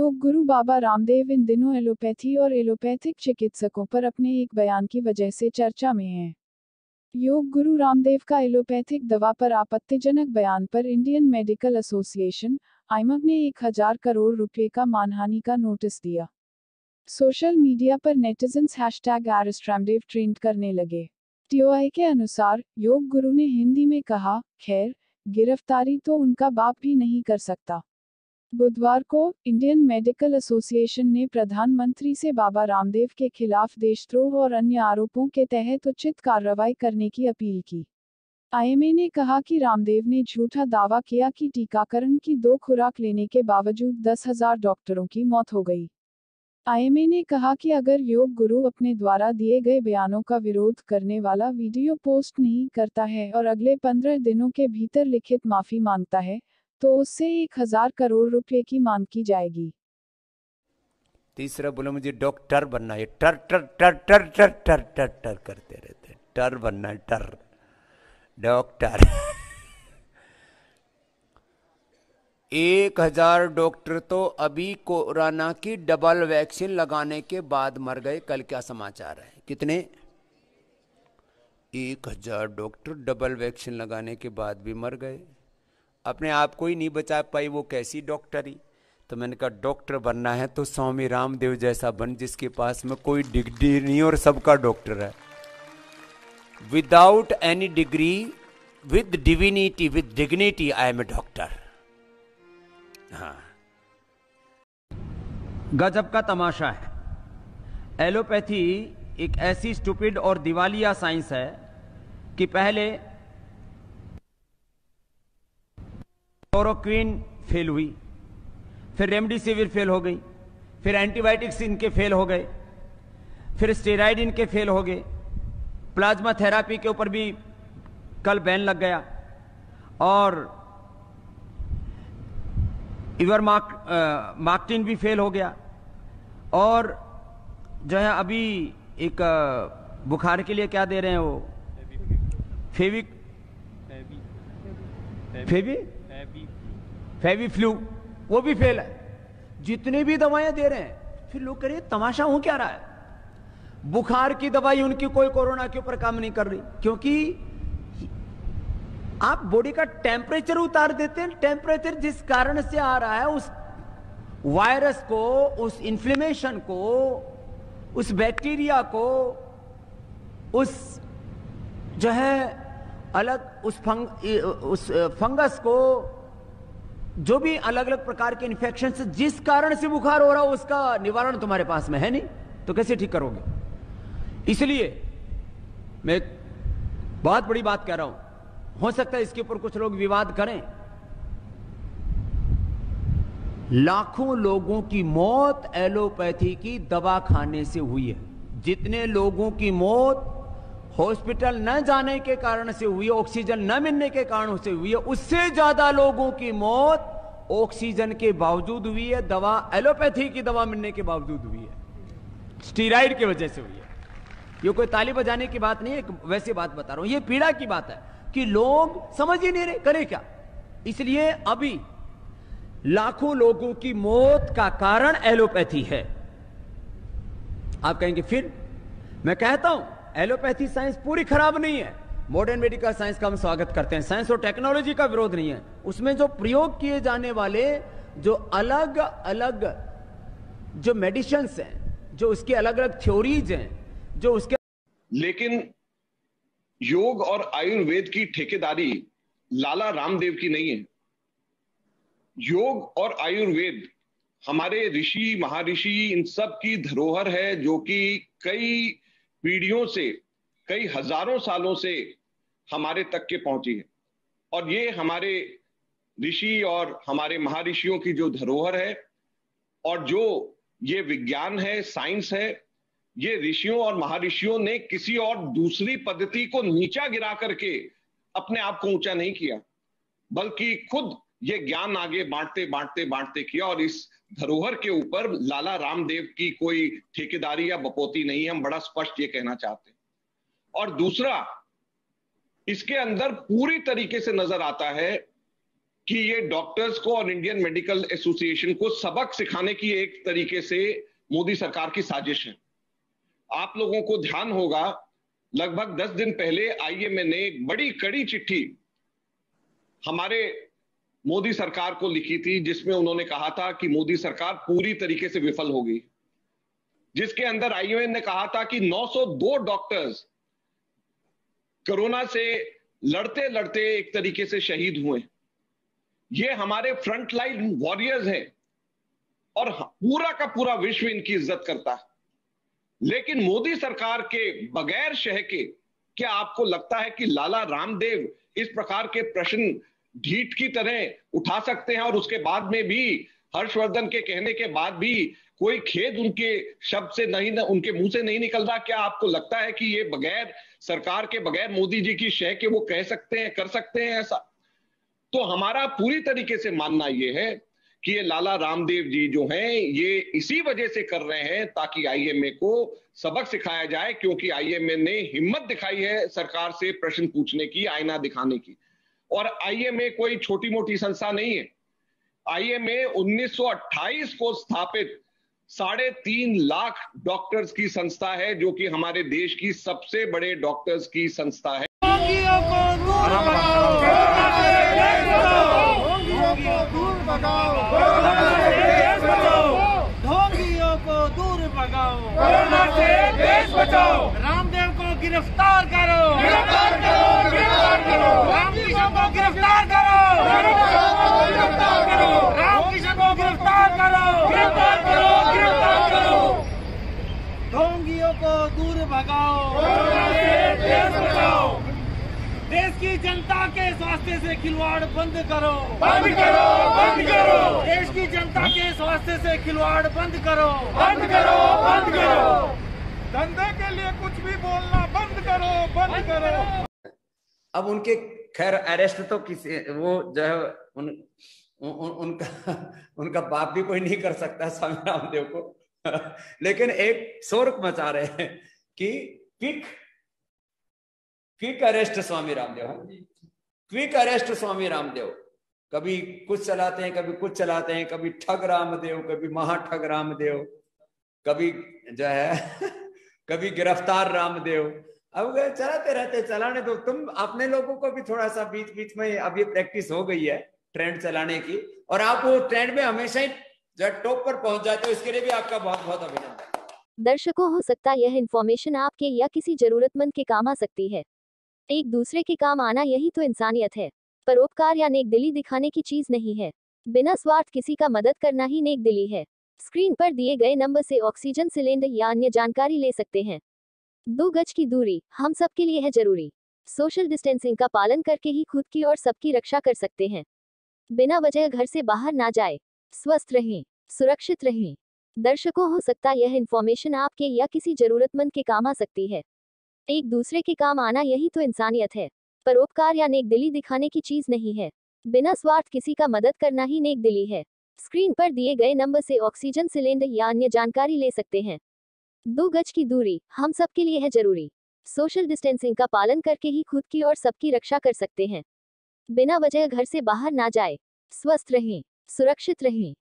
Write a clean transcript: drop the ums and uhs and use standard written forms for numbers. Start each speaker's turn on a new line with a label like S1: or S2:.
S1: योग गुरु बाबा रामदेव इन दिनों एलोपैथी और एलोपैथिक चिकित्सकों पर अपने एक बयान की वजह से चर्चा में हैं। योग गुरु रामदेव का एलोपैथिक दवा पर आपत्तिजनक बयान पर इंडियन मेडिकल एसोसिएशन (आईएमए) ने 1000 करोड़ रुपए का मानहानि का नोटिस दिया। सोशल मीडिया पर नेटिजन्स #ArrestRamdev ट्रेंड करने लगे। टीओआई के अनुसार योग गुरु ने हिंदी में कहा, खैर, गिरफ्तारी तो उनका बाप भी नहीं कर सकता। बुधवार को इंडियन मेडिकल एसोसिएशन ने प्रधानमंत्री से बाबा रामदेव के खिलाफ देशद्रोह और अन्य आरोपों के तहत उचित कार्रवाई करने की अपील की। आईएमए ने कहा कि रामदेव ने झूठा दावा किया कि टीकाकरण की 2 खुराक लेने के बावजूद 10,000 डॉक्टरों की मौत हो गई। आईएमए ने कहा कि अगर योग गुरु अपने द्वारा दिए गए बयानों का विरोध करने वाला वीडियो पोस्ट नहीं करता है और अगले 15 दिनों के भीतर लिखित माफी मांगता है, तो उससे 1000 करोड़ रुपए की मांग की जाएगी।
S2: तीसरा बोला मुझे डॉक्टर बनना है, टर टर टर टर टर टर टर टर करते रहते, टर बनना है, टर डॉक्टर 1000 डॉक्टर तो अभी कोरोना की डबल वैक्सीन लगाने के बाद मर गए। कल क्या समाचार है? कितने? 1000 डॉक्टर डबल वैक्सीन लगाने के बाद भी मर गए। अपने आप को ही नहीं बचा पाई, वो कैसी डॉक्टरी? तो मैंने कहा डॉक्टर बनना है तो स्वामी रामदेव जैसा बन, जिसके पास में कोई डिग्री नहीं और सबका डॉक्टर है। Without any degree, with divinity, with dignity, I am a doctor. हाँ,
S3: गजब का तमाशा है। एलोपैथी एक ऐसी स्टूपिड और दिवालिया साइंस है कि पहले क्लोरोक्विन फेल हुई, फिर रेमडेसिविर फेल हो गई, फिर एंटीबायोटिक्स इनके फेल हो गए, फिर स्टेरॉइड इनके फेल हो गए, प्लाज्मा थेरापी के ऊपर भी कल बैन लग गया, और इवरमाक्टिन भी फेल हो गया, और जो है अभी एक बुखार के लिए क्या दे रहे हैं वो फेविफ्लू, वो भी फेल है। जितने भी दवाएं दे रहे हैं, फिर लोग कह रहे तमाशा हो क्या रहा है? बुखार की दवाई उनकी कोई कोरोना के ऊपर काम नहीं कर रही, क्योंकि आप बॉडी का टेम्परेचर उतार देते हैं। टेम्परेचर जिस कारण से आ रहा है, उस वायरस को, उस इन्फ्लेमेशन को, उस बैक्टीरिया को, उस जो है अलग उस फंगस को, जो भी अलग अलग प्रकार के इन्फेक्शन से जिस कारण से बुखार हो रहा हो, उसका निवारण तुम्हारे पास में है नहीं, तो कैसे ठीक करोगे? इसलिए मैं एक बहुत बड़ी बात कह रहा हूं, हो सकता है इसके ऊपर कुछ लोग विवाद करें। लाखों लोगों की मौत एलोपैथी की दवा खाने से हुई है। जितने लोगों की मौत हॉस्पिटल न जाने के कारण से हुई है, ऑक्सीजन न मिलने के कारण से हुई है, उससे ज्यादा लोगों की मौत ऑक्सीजन के बावजूद हुई है, दवा एलोपैथी की दवा मिलने के बावजूद हुई है, स्टीरॉइड की वजह से हुई है। ये कोई ताली बजाने की बात नहीं है, एक वैसी बात बता रहा हूं। ये पीड़ा की बात है कि लोग समझ ही नहीं रहे करें क्या। इसलिए अभी लाखों लोगों की मौत का कारण एलोपैथी है। आप कहेंगे फिर, मैं कहता हूं एलोपैथी साइंस पूरी खराब नहीं है। मॉडर्न मेडिकल साइंस का हम स्वागत करते हैं, साइंस और टेक्नोलॉजी का विरोध नहीं है। उसमें जो प्रयोग किए जाने वाले जो अलग अलग जो मेडिसिन्स हैं, जो उसकी अलग अलग थ्योरीज हैं, जो उसके,
S4: लेकिन योग और आयुर्वेद की ठेकेदारी लाला रामदेव की नहीं है। योग और आयुर्वेद हमारे ऋषि महर्षि इन सब की धरोहर है, जो कि कई पीढ़ियों से, कई हजारों सालों से हमारे तक के पहुंची है। और ये हमारे ऋषि और हमारे महर्षियों की जो धरोहर है, और जो ये विज्ञान है, साइंस है, ये ऋषियों और महर्षियों ने किसी और दूसरी पद्धति को नीचा गिरा करके अपने आप को ऊंचा नहीं किया, बल्कि खुद ये ज्ञान आगे बांटते बांटते बांटते किया। और इस धरोहर के ऊपर लाला रामदेव की कोई ठेकेदारी या बपोती नहीं है, हम बड़ा स्पष्ट ये कहना चाहते हैं। और दूसरा, इसके अंदर पूरी तरीके से नजर आता है कि ये डॉक्टर्स को और इंडियन मेडिकल एसोसिएशन को सबक सिखाने की एक तरीके से मोदी सरकार की साजिश है। आप लोगों को ध्यान होगा, लगभग 10 दिन पहले आईएमए ने एक बड़ी कड़ी चिट्ठी हमारे मोदी सरकार को लिखी थी, जिसमें उन्होंने कहा था कि मोदी सरकार पूरी तरीके से विफल हो गई, जिसके अंदर आईएमए ने कहा था कि 902 डॉक्टर्स कोरोना से लड़ते लड़ते एक तरीके से शहीद हुए। ये हमारे फ्रंटलाइन वॉरियर्स हैं और पूरा का पूरा विश्व इनकी इज्जत करता है। लेकिन मोदी सरकार के बगैर शह के क्या आपको लगता है कि लाला रामदेव इस प्रकार के प्रश्न ढीठ की तरह उठा सकते हैं और उसके बाद में भी हर्षवर्धन के कहने के बाद भी कोई खेद उनके शब्द से नहीं, उनके मुंह से नहीं निकल रहा? क्या आपको लगता है कि ये बगैर सरकार के, बगैर मोदी जी की शह के वो कह सकते हैं, कर सकते हैं ऐसा? तो हमारा पूरी तरीके से मानना ये है कि ये लाला रामदेव जी जो हैं ये इसी वजह से कर रहे हैं ताकि आईएमए को सबक सिखाया जाए, क्योंकि आईएमए ने हिम्मत दिखाई है सरकार से प्रश्न पूछने की, आईना दिखाने की। और आईएमए कोई छोटी मोटी संस्था नहीं है। आईएमए 1928 को स्थापित 3.5 लाख डॉक्टर्स की संस्था है, जो कि हमारे देश की सबसे बड़े डॉक्टर्स की संस्था है।
S5: ढोंगियों को दूर भगाओ, कोरोना से देश बचाओ, रामदेव को गिरफ्तार करो, गिरफ्तार करो, गिरफ्तार करो, रामकिशन को गिरफ्तार करो, गिरफ्तार करो, रामकिशन को गिरफ्तार करो, गिरफ्तार करो, गिरफ्तार करो, ढोंगियों को दूर भगाओ, कोरोना से देश बचाओ, देश की जनता के स्वास्थ्य से खिलवाड़ बंद करो, बंद करो, बंद करो, देश की जनता के स्वास्थ्य से खिलवाड़ बंद करो, बंद करो, बंद करो, धंधे के लिए कुछ भी बोलना बंद करो, बंद करो।
S2: अब उनके खैर अरेस्ट तो किसी वो जो है उनका बाप भी कोई नहीं कर सकता स्वामी रामदेव को लेकिन एक शोर मचा रहे हैं कि quick arrest Swami Ramdev, quick arrest Swami Ramdev. कभी कुछ चलाते हैं, कभी कुछ चलाते हैं, कभी ठग रामदेव, कभी महाठग रामदेव, कभी जो है कभी गिरफ्तार रामदेव। अब चलाते रहते, चलाने दो। तुम अपने लोगों को भी थोड़ा सा बीच बीच में अभी प्रैक्टिस हो गई है ट्रेंड चलाने की, और आप वो ट्रेंड में हमेशा ही जब टॉप पर पहुंच जाते हो, इसके लिए भी आपका बहुत बहुत अभिनंदन।
S6: दर्शकों, हो सकता है यह इन्फॉर्मेशन आपके या किसी जरूरतमंद के काम आ सकती है। एक दूसरे के काम आना यही तो इंसानियत है। परोपकार या नेक दिली दिखाने की चीज नहीं है। बिना स्वार्थ किसी का मदद करना ही नेक दिली है। स्क्रीन पर दिए गए नंबर से ऑक्सीजन सिलेंडर या अन्य जानकारी ले सकते हैं। 2 गज की दूरी हम सब के लिए है जरूरी। सोशल डिस्टेंसिंग का पालन करके ही खुद की और सबकी रक्षा कर सकते हैं। बिना वजह घर से बाहर ना जाए। स्वस्थ रहें, सुरक्षित रहें। दर्शकों, हो सकता है यह इन्फॉर्मेशन आपके या किसी जरूरतमंद के काम आ सकती है। एक दूसरे के काम आना यही तो इंसानियत है। परोपकार या नेक दिली दिखाने की चीज नहीं है। बिना स्वार्थ किसी का मदद करना ही नेक दिली है। स्क्रीन पर दिए गए नंबर से ऑक्सीजन सिलेंडर या अन्य जानकारी ले सकते हैं। 2 गज की दूरी हम सब के लिए है जरूरी। सोशल डिस्टेंसिंग का पालन करके ही खुद की और सबकी रक्षा कर सकते हैं। बिना वजह घर से बाहर ना जाए। स्वस्थ रहें, सुरक्षित रहें।